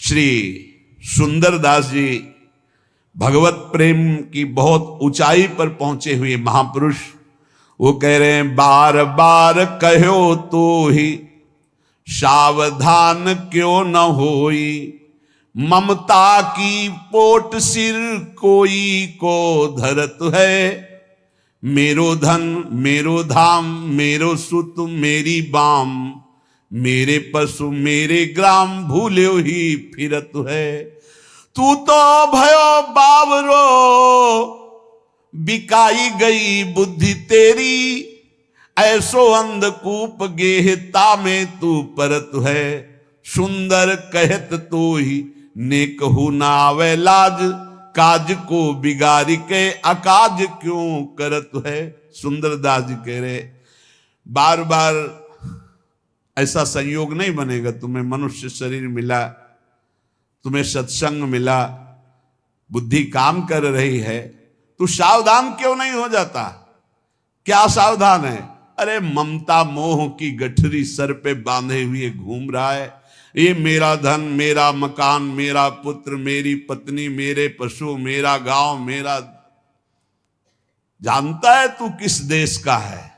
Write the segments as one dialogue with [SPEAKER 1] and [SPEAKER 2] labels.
[SPEAKER 1] श्री सुंदरदास जी भगवत प्रेम की बहुत ऊंचाई पर पहुंचे हुए महापुरुष, वो कह रहे हैं बार बार कहो तो ही सावधान क्यों न होई, ममता की पोट सिर कोई को धरत है, मेरो धन मेरो धाम मेरो सुत मेरी बाम, मेरे पशु मेरे ग्राम भूल्यो ही फिरत है। तू तो भयो बावरो बिकाई गई बुद्धि तेरी, ऐसो अंधकूप गेहता में तू परत है, सुंदर कहत तो ही ने कहू ना आवे लाज, काज को बिगाड़ी के अकाज क्यों करत है। सुंदरदास जी कह रहे बार बार ऐसा संयोग नहीं बनेगा, तुम्हें मनुष्य शरीर मिला, तुम्हें सत्संग मिला, बुद्धि काम कर रही है, तू सावधान क्यों नहीं हो जाता? क्या सावधान है? अरे ममता मोह की गठरी सर पे बांधे हुए घूम रहा है। ये मेरा धन मेरा मकान मेरा पुत्र मेरी पत्नी मेरे पशु मेरा गांव मेरा, जानता है तू किस देश का है?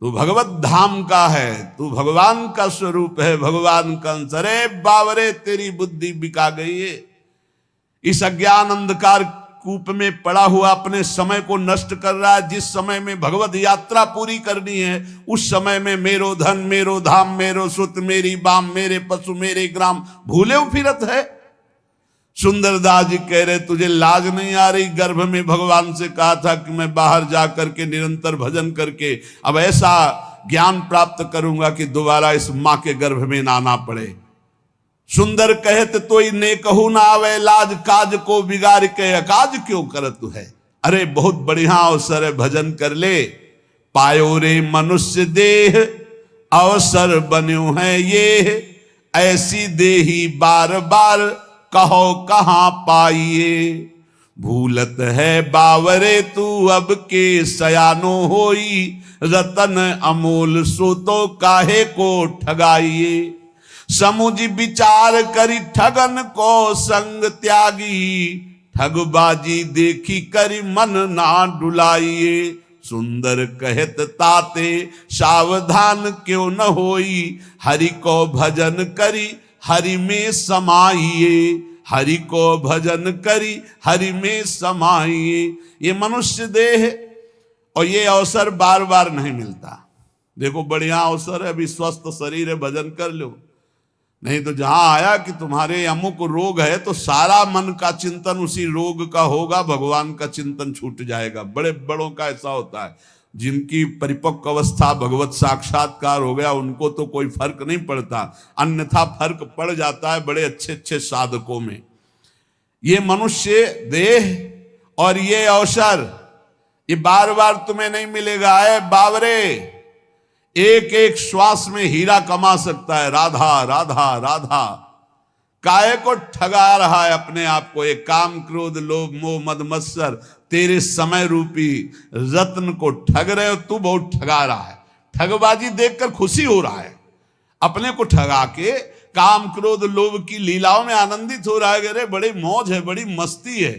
[SPEAKER 1] तू भगवत धाम का है, तू भगवान का स्वरूप है, भगवान का अंश। अरे बावरे तेरी बुद्धि बिका गई है, इस अज्ञान अंधकार कूप में पड़ा हुआ अपने समय को नष्ट कर रहा है। जिस समय में भगवत यात्रा पूरी करनी है उस समय में मेरो धन मेरो धाम मेरो सुत मेरी बाम मेरे पशु मेरे ग्राम भूले फिरत है। सुंदरदास जी कह रहे तुझे लाज नहीं आ रही? गर्भ में भगवान से कहा था कि मैं बाहर जा करके निरंतर भजन करके अब ऐसा ज्ञान प्राप्त करूंगा कि दोबारा इस मां के गर्भ में ना आना पड़े। सुंदर कहत तो ने कहू ना आवे लाज, काज को बिगाड़ के अकाज क्यों करत है। अरे बहुत बढ़िया अवसर है, भजन कर ले। पायो रे मनुष्य देह अवसर बन्यो है ये, ऐसी देही बार बार कहो कहां पाइए। भूलत है बावरे तू अब के सयानो होई, रतन अमोल सो तो काहे को ठगाइए। समुझ विचार करी ठगन को संग त्यागी, ठगबाजी देखी करी मन ना डुलाइए। सुंदर कहत ताते सावधान क्यों न होई, हरि को भजन करी हरि में समाइए। हरि को भजन करी हरि में समाइए। ये मनुष्य देह और ये अवसर बार बार नहीं मिलता। देखो बढ़िया अवसर है, अभी स्वस्थ शरीर है, भजन कर लो। नहीं तो जहां आया कि तुम्हारे अमुक रोग है तो सारा मन का चिंतन उसी रोग का होगा, भगवान का चिंतन छूट जाएगा। बड़े बड़ों का ऐसा होता है, जिनकी परिपक्व अवस्था भगवत साक्षात्कार हो गया उनको तो कोई फर्क नहीं पड़ता, अन्यथा फर्क पड़ जाता है बड़े अच्छे अच्छे साधकों में। ये मनुष्य देह और ये अवसर ये बार बार तुम्हें नहीं मिलेगा। है बावरे, एक एक श्वास में हीरा कमा सकता है। राधा राधा राधा, काहे को ठगा रहा है अपने आप को? एक काम क्रोध लोभ मोह मद मत्सर तेरे समय रूपी रत्न को ठग रहे हो। तू बहुत ठगा रहा है, ठगबाजी देखकर खुशी हो रहा है, अपने को ठगा के काम क्रोध लोभ की लीलाओं में आनंदित हो रहा है। अरे बड़ी मौज है, बड़ी मस्ती है।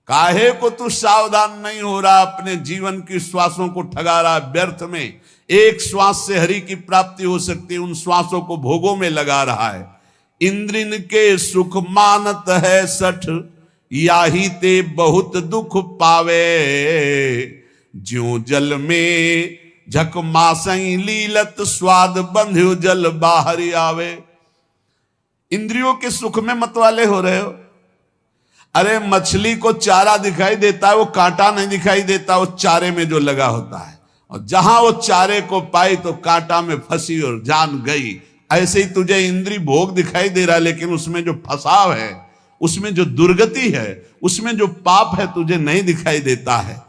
[SPEAKER 1] काहे को तू सावधान नहीं हो रहा? अपने जीवन की श्वासों को ठगा रहा है व्यर्थ में। एक श्वास से हरि की प्राप्ति हो सकती है, उन श्वासों को भोगों में लगा रहा है। इंद्रिन के सुख मानत है सठ, याही ते बहुत दुख पावे। ज्यों जल में झक मासई लीलत, स्वाद बंध्यो जल बाहर आवे। इंद्रियों के सुख में मतवाले हो रहे हो। अरे मछली को चारा दिखाई देता है, वो कांटा नहीं दिखाई देता, वो चारे में जो लगा होता है। और जहां वो चारे को पाई तो कांटा में फंसी और जान गई। ऐसे ही तुझे इंद्री भोग दिखाई दे रहा है, लेकिन उसमें जो फसाव है, उसमें जो दुर्गति है, उसमें जो पाप है तुझे नहीं दिखाई देता है।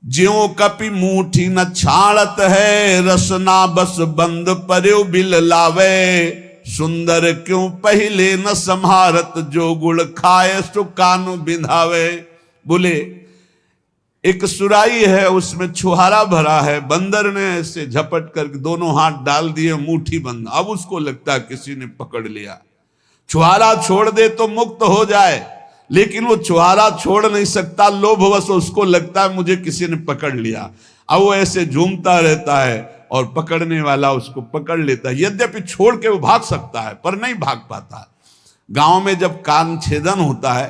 [SPEAKER 1] ज्यों कपि मूठी न छाड़त है, रसना बस बंद पर्यो बिल लावे। सुंदर क्यों पहले न संहारत, जो गुड़ खाए सो कानु बिंधावे। बोले एक सुराई है, उसमें छुहारा भरा है, बंदर ने ऐसे झपट करके दोनों हाथ डाल दिए, मुट्ठी बंद। अब उसको लगता है किसी ने पकड़ लिया। छुहारा छोड़ दे तो मुक्त हो जाए, लेकिन वो छुहारा छोड़ नहीं सकता, लोभवश उसको लगता है मुझे किसी ने पकड़ लिया। अब वो ऐसे झूमता रहता है और पकड़ने वाला उसको पकड़ लेता है। यद्यपि छोड़ के वो भाग सकता है पर नहीं भाग पाता। गांव में जब कान छेदन होता है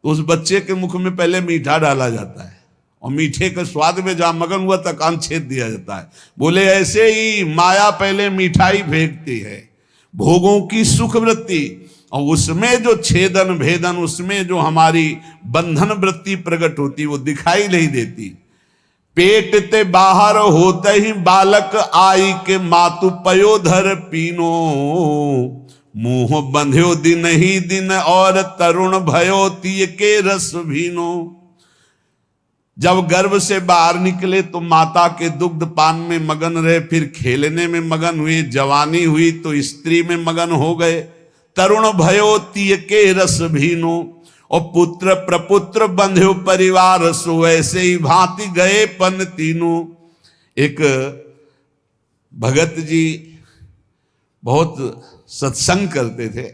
[SPEAKER 1] तो उस बच्चे के मुख में पहले मीठा डाला जाता है और मीठे के स्वाद में जहां मगन हुआ तक कान छेद दिया जाता है। बोले ऐसे ही माया पहले मिठाई फेंकती है, भोगों की सुख वृत्ति, और उसमें जो छेदन भेदन, उसमें जो हमारी बंधन वृत्ति प्रकट होती वो दिखाई नहीं देती। पेट ते बाहर होते ही बालक आई के मातु पयोधर पीनो, मुंह बंध्यो दिन ही दिन और तरुण भयो तीय के रस भीनो। जब गर्भ से बाहर निकले तो माता के दुग्ध पान में मगन रहे, फिर खेलने में मगन हुए, जवानी हुई तो स्त्री में मगन हो गए। तरुण भयो तीय के रस भीनो, और पुत्र प्रपुत्र बंध्यो परिवार सो, ऐसे ही भांति गए पन तीनों। एक भगत जी बहुत सत्संग करते थे,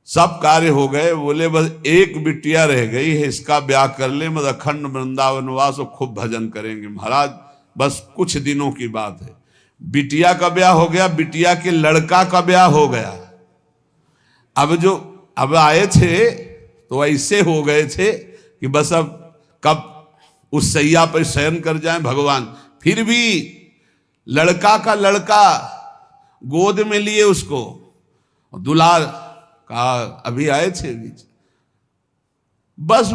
[SPEAKER 1] सब कार्य हो गए, बोले बस एक बिटिया रह गई है, इसका ब्याह कर ले, मतलब अखंड वृंदावन वास और खूब भजन करेंगे महाराज, बस कुछ दिनों की बात है। बिटिया का ब्याह हो गया, बिटिया के लड़का का ब्याह हो गया। अब आए थे तो ऐसे हो गए थे कि बस अब कब उस सैया पर शयन कर जाएं भगवान। फिर भी लड़का का लड़का गोद में लिए उसको, दुलार कहा अभी आए थे बीच, बस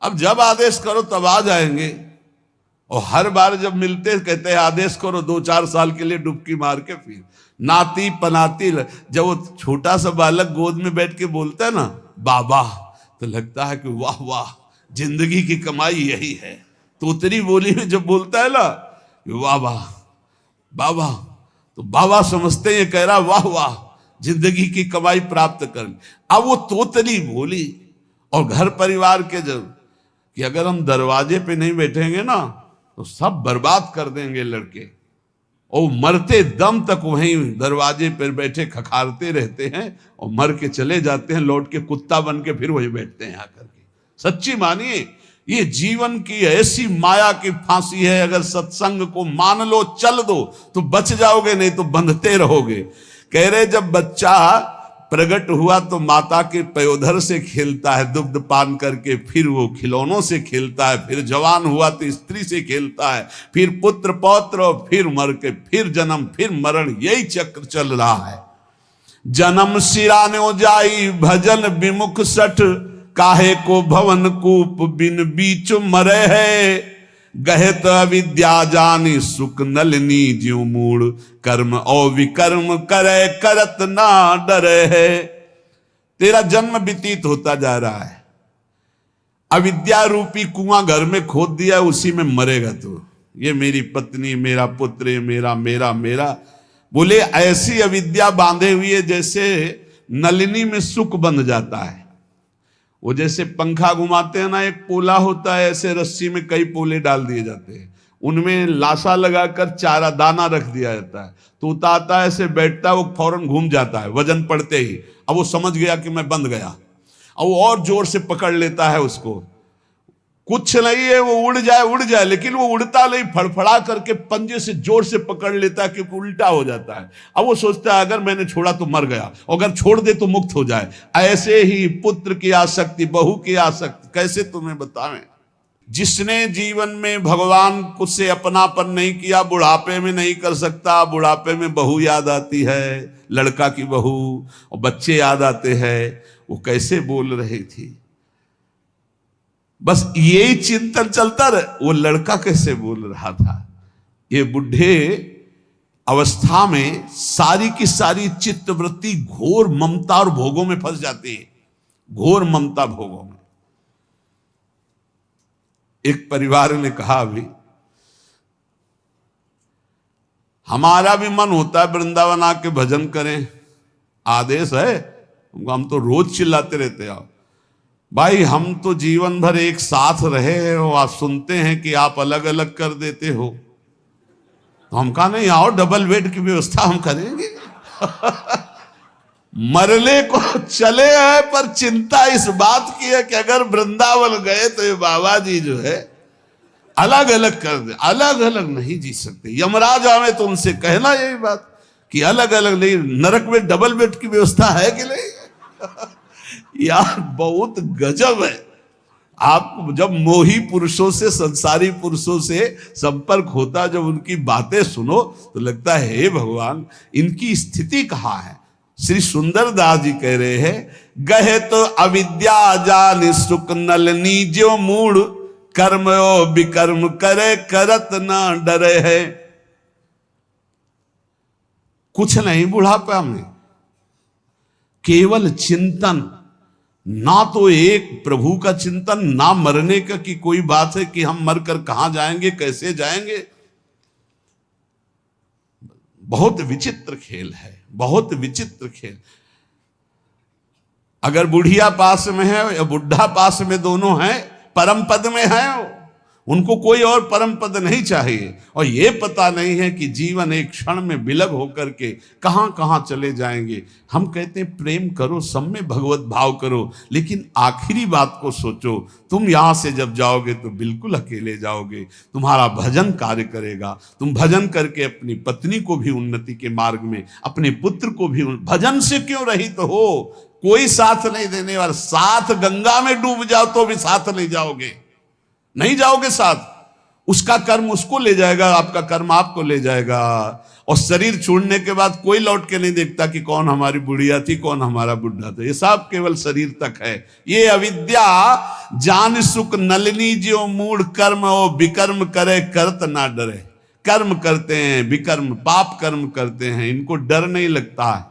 [SPEAKER 1] अब जब आदेश करो तब आ जाएंगे। और हर बार जब मिलते कहते हैं आदेश करो, 2-4 साल के लिए डुबकी मार के फिर नाती पनाती। जब वो छोटा सा बालक गोद में बैठ के बोलता है ना बाबा, तो लगता है कि वाह वाह जिंदगी की कमाई यही है। तोतरी बोली में जब बोलता है ना वाह वाह बाबा, तो बाबा समझते हैं कह रहा वाह वाह जिंदगी की कमाई प्राप्त कर। अब वो तोतली बोली, और घर परिवार के जब कि अगर हम दरवाजे पे नहीं बैठेंगे ना तो सब बर्बाद कर देंगे लड़के, और मरते दम तक वहीं दरवाजे पर बैठे खखारते रहते हैं और मर के चले जाते हैं, लौट के कुत्ता बन के फिर वहीं बैठते हैं आकर के। सच्ची मानिए ये जीवन की ऐसी माया की फांसी है, अगर सत्संग को मान लो चल दो तो बच जाओगे, नहीं तो बंधते रहोगे। कह रहे जब बच्चा प्रकट हुआ तो माता के पयोधर से खेलता है दुग्ध पान करके, फिर वो खिलौनों से खेलता है, फिर जवान हुआ तो स्त्री से खेलता है, फिर पुत्र पौत्र, और फिर मर के फिर जन्म फिर मरण, यही चक्र चल रहा है। जन्म सिरानो जाई भजन विमुख सठ, काहे को भवन कूप बिन बीच मरे है। गहत अविद्या जानी सुख नलिनी ज्यों मूड, कर्म और विकर्म करे करत ना डरे है। तेरा जन्म व्यतीत होता जा रहा है, अविद्या रूपी कुआं घर में खोद दिया, उसी में मरेगा तू। ये मेरी पत्नी, मेरा पुत्र, ये मेरा मेरा मेरा, बोले ऐसी अविद्या बांधे हुई है जैसे नलिनी में सुख बंध जाता है। वो जैसे पंखा घुमाते हैं ना, एक पोला होता है, ऐसे रस्सी में कई पोले डाल दिए जाते हैं, उनमें लाशा लगाकर चारा दाना रख दिया जाता है, तोता आता है ऐसे बैठता है, वो फौरन घूम जाता है वजन पड़ते ही। अब वो समझ गया कि मैं बंध गया, अब वो और जोर से पकड़ लेता है उसको। कुछ नहीं है, वो उड़ जाए, लेकिन वो उड़ता नहीं, फड़फड़ा करके पंजे से जोर से पकड़ लेता है क्योंकि उल्टा हो जाता है। अब वो सोचता है अगर मैंने छोड़ा तो मर गया, अगर छोड़ दे तो मुक्त हो जाए। ऐसे ही पुत्र की आसक्ति, बहू की आसक्ति, कैसे तुम्हें बतावें। जिसने जीवन में भगवान को से अपनापन नहीं किया, बुढ़ापे में नहीं कर सकता। बुढ़ापे में बहू याद आती है, लड़का की बहू, और बच्चे याद आते हैं, वो कैसे बोल रही थी, बस यही चिंतन चलता रहे, वो लड़का कैसे बोल रहा था। ये बुढ़े अवस्था में सारी की सारी चित्तवृत्ति घोर ममता और भोगों में फंस जाती है, घोर ममता भोगों में। एक परिवार ने कहा अभी हमारा भी मन होता है वृंदावन आके भजन करें, आदेश है, हम तो रोज चिल्लाते रहते हैं। भाई हम तो जीवन भर एक साथ रहे हैं और आप सुनते हैं कि आप अलग अलग कर देते हो, तो हम कहा नहीं आओ डबल बेड की व्यवस्था हम करेंगे। मरने को चले हैं, पर चिंता इस बात की है कि अगर वृंदावन गए तो ये बाबा जी जो है अलग अलग कर दे, अलग अलग नहीं जी सकते। यमराज आवे तो उनसे कहना यही बात कि अलग अलग नहीं, नरक में डबल बेड की व्यवस्था है कि नहीं। यार बहुत गजब है। आप जब मोही पुरुषों से, संसारी पुरुषों से संपर्क होता, जब उनकी बातें सुनो तो लगता है हे भगवान इनकी स्थिति कहाँ है। श्री सुंदरदास जी कह रहे हैं, गहे तो अविद्या जान सुख नलनी जो मूड कर्म विकर्म करे करत ना डरे है। कुछ नहीं बुढ़ापा में, केवल चिंतन, ना तो एक प्रभु का चिंतन, ना मरने का कि कोई बात है कि हम मरकर कहां जाएंगे, कैसे जाएंगे। बहुत विचित्र खेल है, बहुत विचित्र खेल। अगर बुढ़िया पास में है या बुढ़ा पास में, दोनों हैं, परम पद में है, उनको कोई और परम पद नहीं चाहिए। और ये पता नहीं है कि जीवन एक क्षण में विलग होकर के कहां कहां चले जाएंगे। हम कहते हैं प्रेम करो, सब में भगवत भाव करो, लेकिन आखिरी बात को सोचो। तुम यहां से जब जाओगे तो बिल्कुल अकेले जाओगे। तुम्हारा भजन कार्य करेगा। तुम भजन करके अपनी पत्नी को भी उन्नति के मार्ग में, अपने पुत्र को भी, भजन से क्यों रहित हो, कोई साथ नहीं देने वाला। साथ गंगा में डूब जाओ तो भी साथ नहीं जाओगे, नहीं जाओगे साथ। उसका कर्म उसको ले जाएगा, आपका कर्म आपको ले जाएगा। और शरीर छोड़ने के बाद कोई लौट के नहीं देखता कि कौन हमारी बुढ़िया थी, कौन हमारा बुढ़ा था। ये सब केवल शरीर तक है। ये अविद्या जान सुख नलिनी जो मूड कर्म ओ विकर्म करे करत ना डरे। कर्म करते हैं, विकर्म पाप कर्म करते हैं, इनको डर नहीं लगता है।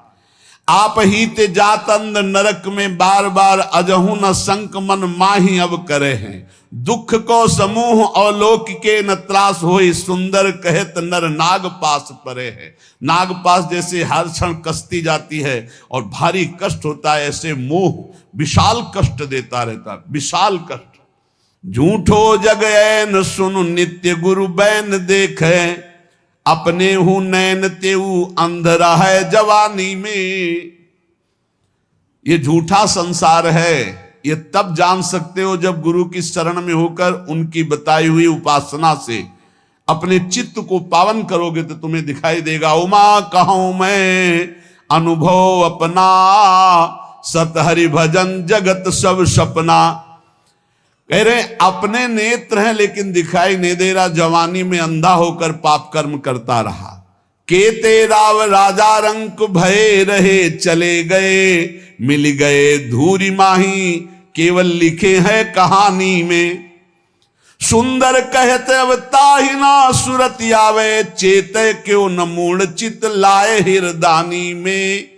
[SPEAKER 1] आप ही ते जातंद नरक में बार बार अजहू न संक मन माही अब करे हैं। दुख को समूह अवलोक के न त्रास होई, सुंदर कहत नर नाग पास परे है। नाग पास जैसे हर क्षण कसती जाती है और भारी कष्ट होता है, ऐसे मोह विशाल कष्ट देता रहता, विशाल कष्ट। झूठो जग ऐन सुनु नित्य गुरु बैन देखे, अपने हूं नैन तेऊ अंधरा है जवानी में। ये झूठा संसार है, ये तब जान सकते हो जब गुरु की शरण में होकर उनकी बताई हुई उपासना से अपने चित्त को पावन करोगे तो तुम्हें दिखाई देगा। उमा कहूं मैं अनुभव अपना, सतहरि भजन जगत सब सपना। कह रहे अपने नेत्र हैं लेकिन दिखाई नहीं दे रहा, जवानी में अंधा होकर पाप कर्म करता रहा। केते राव राजा रंक भय रहे चले गए, मिल गए धूरी माही केवल लिखे हैं कहानी में। सुंदर कहते अब ताहिना सुरत आवे, चेते क्यों न मूड चित लाए हिरदानी में।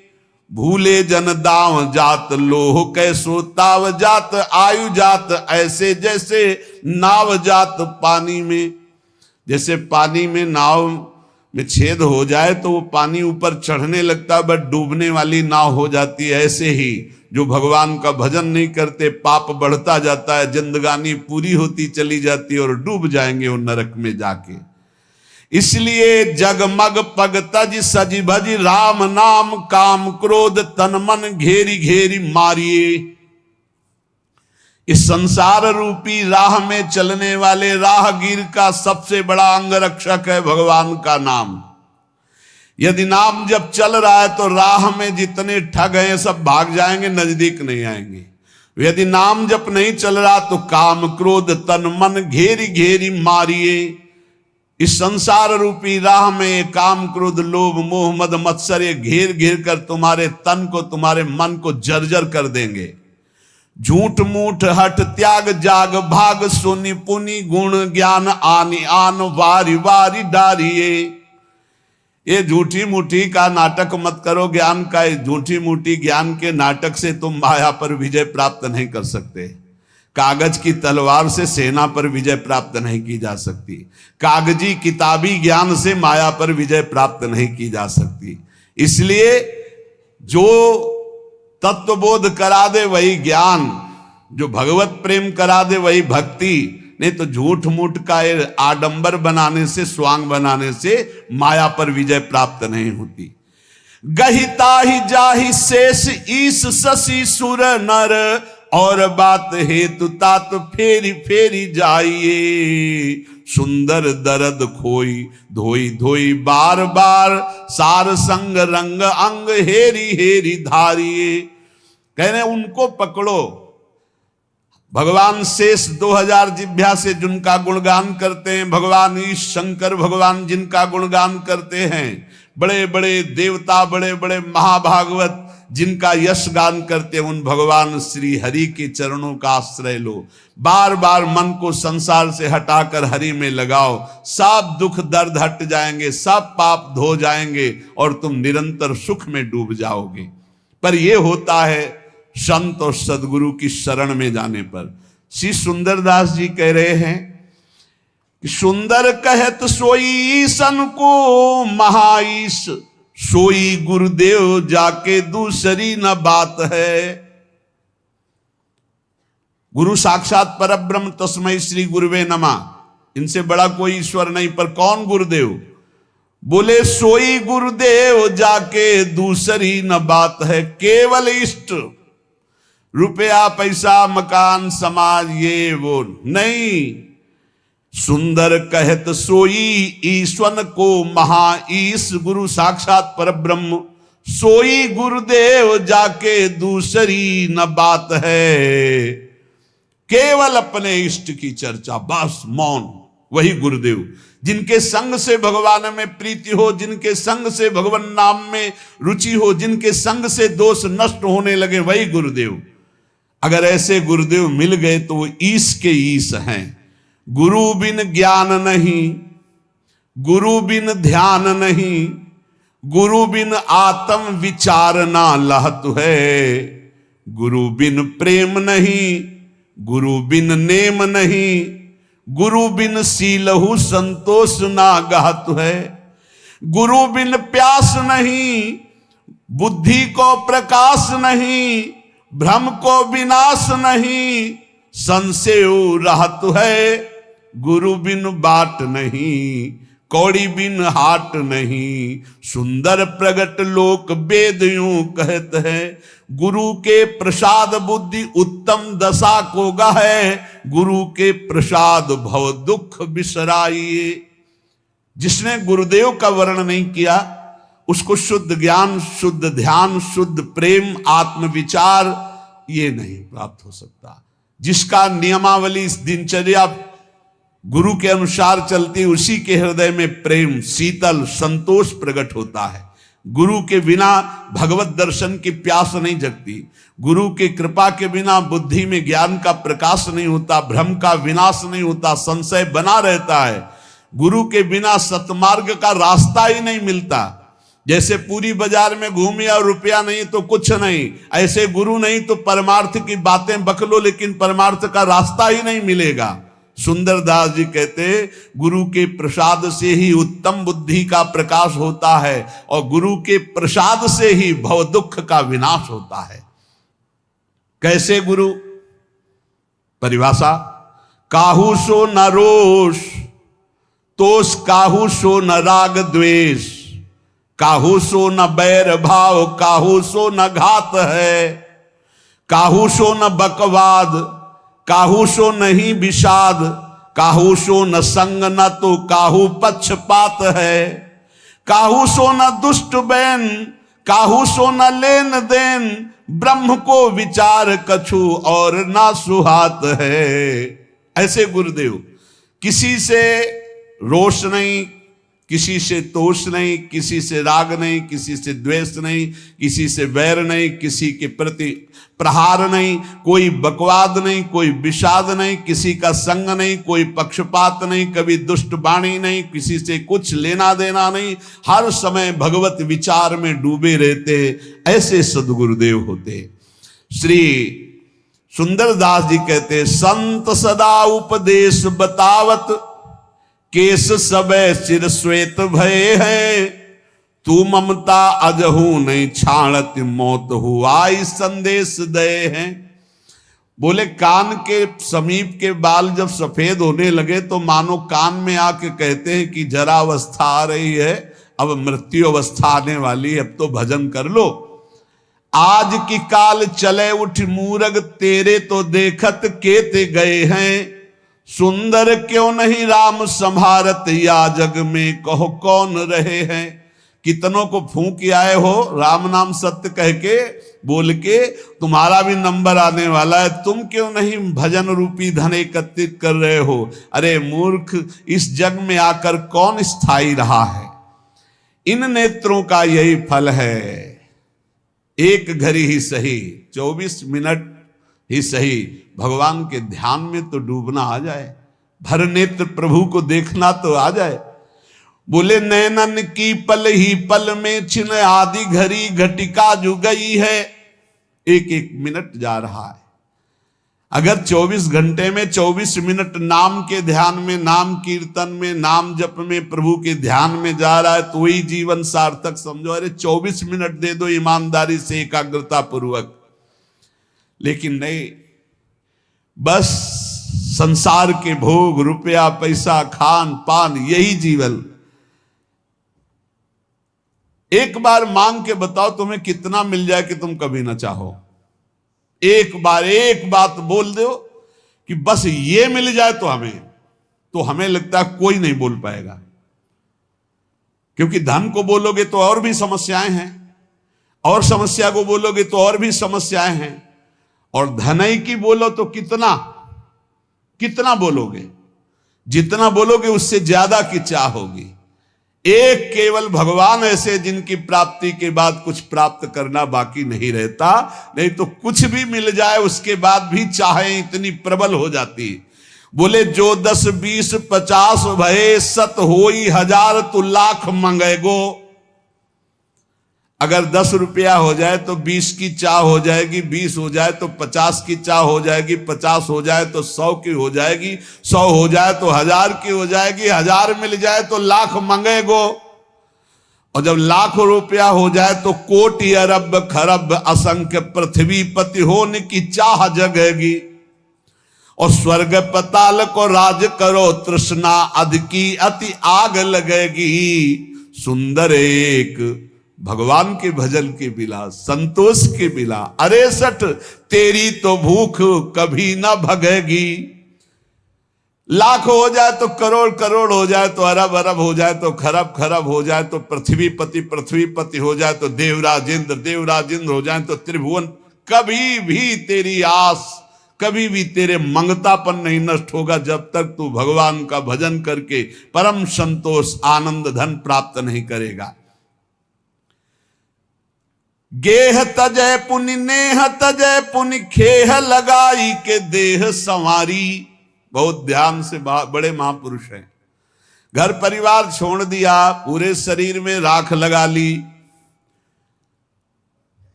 [SPEAKER 1] भूले जन दाव जात लोह कैसो ताव जात, आयु जात ऐसे जैसे नाव जात पानी में। जैसे पानी में नाव में छेद हो जाए तो वो पानी ऊपर चढ़ने लगता है, बट डूबने वाली नाव हो जाती है। ऐसे ही जो भगवान का भजन नहीं करते, पाप बढ़ता जाता है, जिंदगानी पूरी होती चली जाती है और डूब जाएंगे वो नरक में जाके। इसलिए जगमग पग तज सज भज राम नाम, काम क्रोध तन मन घेरी घेरी मारिए। इस संसार रूपी राह में चलने वाले राहगीर का सबसे बड़ा अंगरक्षक है भगवान का नाम। यदि नाम जब चल रहा है तो राह में जितने ठग हैं सब भाग जाएंगे, नजदीक नहीं आएंगे। यदि नाम जप नहीं चल रहा तो काम क्रोध तन मन घेरी घेरी मारिए। इस संसार रूपी राह में काम क्रोध लोभ मोह मद मत्सर ये घेर घेर कर तुम्हारे तन को, तुम्हारे मन को जर्जर कर देंगे। झूठ मूठ हट त्याग जाग भाग, सुनि पुनि गुण ज्ञान आनि आन वारी वारी डारिये। ये झूठी मूठी का नाटक मत करो ज्ञान का। झूठी मूठी ज्ञान के नाटक से तुम माया पर विजय प्राप्त नहीं कर सकते। कागज की तलवार से सेना पर विजय प्राप्त नहीं की जा सकती। कागजी किताबी ज्ञान से माया पर विजय प्राप्त नहीं की जा सकती। इसलिए जो तत्वबोध करा दे वही ज्ञान, जो भगवत प्रेम करा दे वही भक्ति। नहीं तो झूठ मूठ का आडंबर बनाने से, स्वांग बनाने से माया पर विजय प्राप्त नहीं होती। गहिता ही जाहि शेष ईश शशि सुर नर, और बात हेतु तात फेरी फेरी जाइए। सुंदर दर्द खोई धोई धोई बार बार, सार संग रंग अंग हेरी हेरी धारिये। कह रहे उनको पकड़ो। भगवान शेष 2000 जिभ्या से जिनका गुणगान करते हैं, भगवान ईश शंकर भगवान जिनका गुणगान करते हैं, बड़े बड़े देवता, बड़े बड़े महाभागवत जिनका यश गान करते हैं, उन भगवान श्री हरि के चरणों का आश्रय लो। बार बार मन को संसार से हटाकर हरि में लगाओ, सब दुख दर्द हट जाएंगे, सब पाप धो जाएंगे और तुम निरंतर सुख में डूब जाओगे। पर यह होता है संत और सदगुरु की शरण में जाने पर। श्री सुंदरदास जी कह रहे हैं कि सुंदर कहत सोई सन को महाईश, सोई गुरुदेव जाके दूसरी न बात है। गुरु साक्षात परब्रह्म तस्मै श्री गुरुवे नमः। इनसे बड़ा कोई ईश्वर नहीं, पर कौन गुरुदेव? बोले सोई गुरुदेव जाके दूसरी न बात है। केवल इष्ट, रुपया पैसा मकान समाज ये वो नहीं। सुंदर कहत सोई ईश्वन को महाईश, गुरु साक्षात परब्रह्म सोई गुरुदेव जाके दूसरी न बात है। केवल अपने इष्ट की चर्चा, बस मौन, वही गुरुदेव। जिनके संग से भगवान में प्रीति हो, जिनके संग से भगवान नाम में रुचि हो, जिनके संग से दोष नष्ट होने लगे, वही गुरुदेव। अगर ऐसे गुरुदेव मिल गए तो वो ईश के ईश हैं। गुरु बिन ज्ञान नहीं, गुरु बिन ध्यान नहीं, गुरु बिन आत्म विचार ना लहत है। गुरु बिन प्रेम नहीं, गुरु बिन नेम नहीं, गुरु बिन सीलहु संतोष ना गहत है। गुरु बिन प्यास नहीं, बुद्धि को प्रकाश नहीं, भ्रम को विनाश नहीं, संशय रहत है। गुरु बिन बाट नहीं, कौड़ी बिन हाट नहीं, सुंदर प्रगट लोक वेद यूं कहत है। गुरु के प्रसाद बुद्धि उत्तम दशा को गहे, गुरु के प्रसाद भव दुख बिसराइए। जिसने गुरुदेव का वर्णन नहीं किया उसको शुद्ध ज्ञान, शुद्ध ध्यान, शुद्ध प्रेम, आत्मविचार ये नहीं प्राप्त हो सकता। जिसका नियमावली दिनचर्या गुरु के अनुसार चलती, उसी के हृदय में प्रेम, शीतल, संतोष प्रकट होता है। गुरु के बिना भगवत दर्शन की प्यास नहीं जगती। गुरु की कृपा के बिना बुद्धि में ज्ञान का प्रकाश नहीं होता, भ्रम का विनाश नहीं होता, संशय बना रहता है। गुरु के बिना सतमार्ग का रास्ता ही नहीं मिलता। जैसे पूरी बाजार में घूमिए और रुपया नहीं तो कुछ नहीं, ऐसे गुरु नहीं तो परमार्थ की बातें बकलो, लेकिन परमार्थ का रास्ता ही नहीं मिलेगा। सुंदरदास जी कहते गुरु के प्रसाद से ही उत्तम बुद्धि का प्रकाश होता है और गुरु के प्रसाद से ही भव दुख का विनाश होता है। कैसे गुरु? परिभाषा, काहू सो न रोष, तोष काहू सो न राग द्वेष, काहू सो न बैर भाव, काहू सो न घात है, काहू सो न बकवाद, काहू सो नहीं विषाद, काहू सो न संग न तो काहू पक्षपात है, काहू सो न दुष्ट बैन, काहू सो न लेन देन, ब्रह्म को विचार कछु और ना सुहात है। ऐसे गुरुदेव, किसी से रोष नहीं, किसी से तोष नहीं, किसी से राग नहीं, किसी से द्वेष नहीं, किसी से वैर नहीं, किसी के प्रति प्रहार नहीं, कोई बकवाद नहीं, कोई विषाद नहीं, किसी का संग नहीं, कोई पक्षपात नहीं, कभी दुष्ट वाणी नहीं, किसी से कुछ लेना देना नहीं, हर समय भगवत विचार में डूबे रहते। ऐसे सदगुरुदेव होते। श्री सुंदरदास जी कहते, संत सदा उपदेश बतावत, केस सबे सिर श्वेत भय है, तू ममता अजहू नहीं छाणत, मौत हुआ संदेश दे है। बोले कान के समीप के बाल जब सफेद होने लगे तो मानो कान में आके कहते हैं कि जरा अवस्था आ रही है, अब मृत्यु अवस्था आने वाली, अब तो भजन कर लो। आज की काल चले उठ मूरग, तेरे तो देखत केते गए हैं। सुंदर क्यों नहीं राम संभारत, या जग में कहो कौन रहे हैं। कितनों को फूंक आए हो राम नाम सत्य कह के बोल के, तुम्हारा भी नंबर आने वाला है, तुम क्यों नहीं भजन रूपी धन एकत्रित कर रहे हो। अरे मूर्ख, इस जग में आकर कौन स्थायी रहा है। इन नेत्रों का यही फल है। एक घड़ी ही सही, 24 मिनट ही सही, भगवान के ध्यान में तो डूबना आ जाए, भर नेत्र प्रभु को देखना तो आ जाए। बोले नैनन की पल ही पल में छिन आदि घड़ी घटिका जो गई है। एक एक मिनट जा रहा है। अगर 24 घंटे में 24 मिनट नाम के ध्यान में, नाम कीर्तन में, नाम जप में, प्रभु के ध्यान में जा रहा है तो वही जीवन सार्थक समझो। अरे 24 मिनट दे दो ईमानदारी से, एकाग्रता पूर्वक। लेकिन नहीं, बस संसार के भोग, रुपया पैसा, खान पान, यही जीवन। एक बार मांग के बताओ तुम्हें कितना मिल जाए कि तुम कभी ना चाहो। एक बार एक बात बोल दो कि बस ये मिल जाए तो हमें लगता है कोई नहीं बोल पाएगा। क्योंकि धन को बोलोगे तो और भी समस्याएं हैं, और समस्या को बोलोगे तो और भी समस्याएं हैं, और धनई की बोलो तो कितना कितना बोलोगे, जितना बोलोगे उससे ज्यादा की चाह होगी। एक केवल भगवान ऐसे जिनकी प्राप्ति के बाद कुछ प्राप्त करना बाकी नहीं रहता। नहीं तो कुछ भी मिल जाए उसके बाद भी चाहे इतनी प्रबल हो जाती। बोले जो 10 20 50 भये, सत होई हजार तो लाख मंगेगो। अगर 10 रुपया हो जाए तो 20 की चाह हो जाएगी, 20 हो जाए तो 50 की चाह हो जाएगी, 50 हो जाए तो 100 की हो जाएगी, 100 हो जाए तो 1000 की हो जाएगी, 1000 मिल जाए तो लाख मंगेगो। और जब लाख रुपया हो जाए तो कोटि अरब खरब असंख्य पृथ्वी पति होने की चाह जगेगी। और स्वर्ग पताल को राज करो, तृष्णा अध की अति आग लगेगी। सुंदर एक भगवान के भजन के बिला, संतोष के बिला, अरे सठ तेरी तो भूख कभी ना भगेगी। लाख हो जाए तो करोड़ करोड़ हो जाए, तो अरब अरब हो जाए, तो खरब खरब हो जाए, तो पृथ्वीपति हो जाए, तो देवराज इंद्र हो जाए, तो त्रिभुवन, कभी भी तेरी आस, कभी भी तेरे मंगतापन नहीं नष्ट होगा जब तक तू भगवान का भजन करके परम संतोष आनंद धन प्राप्त नहीं करेगा। गेह तजय पुनि नेह तजय पुनि खेह लगाई के देह संवारी। बहुत ध्यान से, बड़े महापुरुष हैं। घर परिवार छोड़ दिया, पूरे शरीर में राख लगा ली,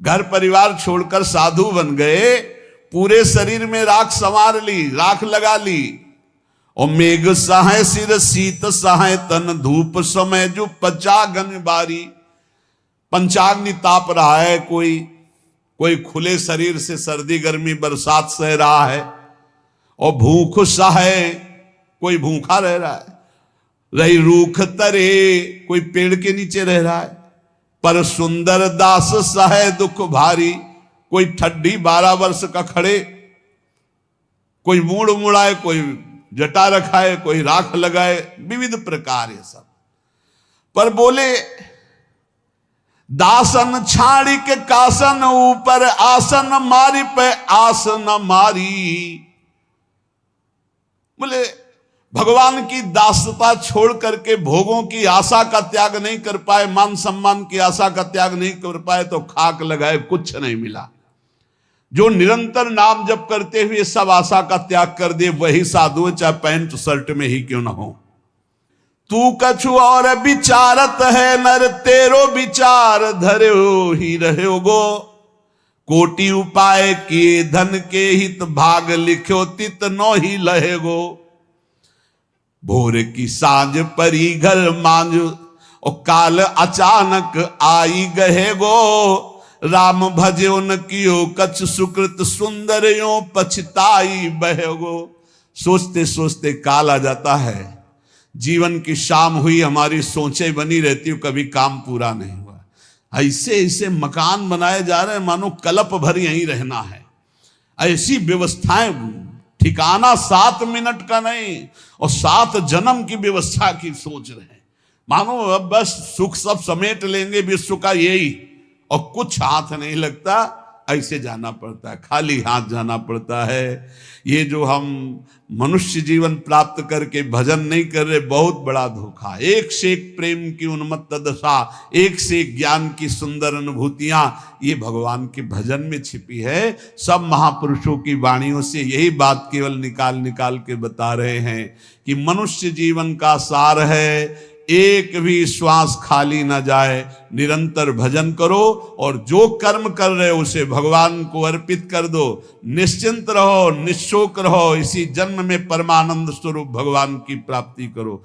[SPEAKER 1] घर परिवार छोड़कर साधु बन गए, पूरे शरीर में राख संवार ली, राख लगा ली। और मेघ सहाय सिर शीत सहाय तन, धूप समय जो पचागन बारी। पंचाग्नि ताप रहा है, कोई खुले शरीर से सर्दी गर्मी बरसात सह रहा है, और भूख सहे, कोई भूखा रह रहा है, रही रूख तरे, कोई पेड़ के नीचे रह रहा है। पर सुंदर दास सहे दुख भारी, कोई ठड्डी 12 वर्ष का खड़े, कोई मूड़ मुड़ाए, कोई जटा रखाए, कोई राख लगाए, विविध प्रकार ये सब। पर बोले दासन छाड़ी के कासन, ऊपर आसन मारी पे आसन मारी। बोले भगवान की दासता छोड़ करके भोगों की आशा का त्याग नहीं कर पाए, मान सम्मान की आशा का त्याग नहीं कर पाए, तो खाक लगाए कुछ नहीं मिला। जो निरंतर नाम जप करते हुए सब आशा का त्याग कर दे, वही साधु चाहे पैंट शर्ट में ही क्यों ना हो। तू कछु और विचारत है नर, तेरो विचार धरे ही रहे गो। कोटि उपाय किए धन के हित, भाग लिख्यो तित नो ही लहे गो। भोर की सांझ परी घर मांझ, और काल अचानक आई गहे गो। राम भजो न कियो कछ सुकृत, सुंदर यो पछताई बहे गो। सोचते सोचते काल आ जाता है, जीवन की शाम हुई, हमारी सोचें बनी रहती हो, कभी काम पूरा नहीं हुआ। ऐसे ऐसे मकान बनाए जा रहे हैं मानो कल्प भर यहीं रहना है। ऐसी व्यवस्थाएं, ठिकाना 7 मिनट का नहीं और 7 जन्म की व्यवस्था की सोच रहे हैं, मानो अब बस सुख सब समेट लेंगे विश्व का यही, और कुछ हाथ नहीं लगता। ऐसे जाना पड़ता है, खाली हाथ जाना पड़ता है। ये जो हम मनुष्य जीवन प्राप्त करके भजन नहीं कर रहे, बहुत बड़ा धोखा। एक से एक प्रेम की उन्मत्त दशा, एक से एक ज्ञान की सुंदर अनुभूतियां, ये भगवान के भजन में छिपी है। सब महापुरुषों की वाणियों से यही बात केवल निकाल निकाल के बता रहे हैं कि मनुष्य जीवन का सार है, एक भी श्वास खाली ना जाए, निरंतर भजन करो और जो कर्म कर रहे हो उसे भगवान को अर्पित कर दो। निश्चिंत रहो, निशोक रहो, इसी जन्म में परमानंद स्वरूप भगवान की प्राप्ति करो।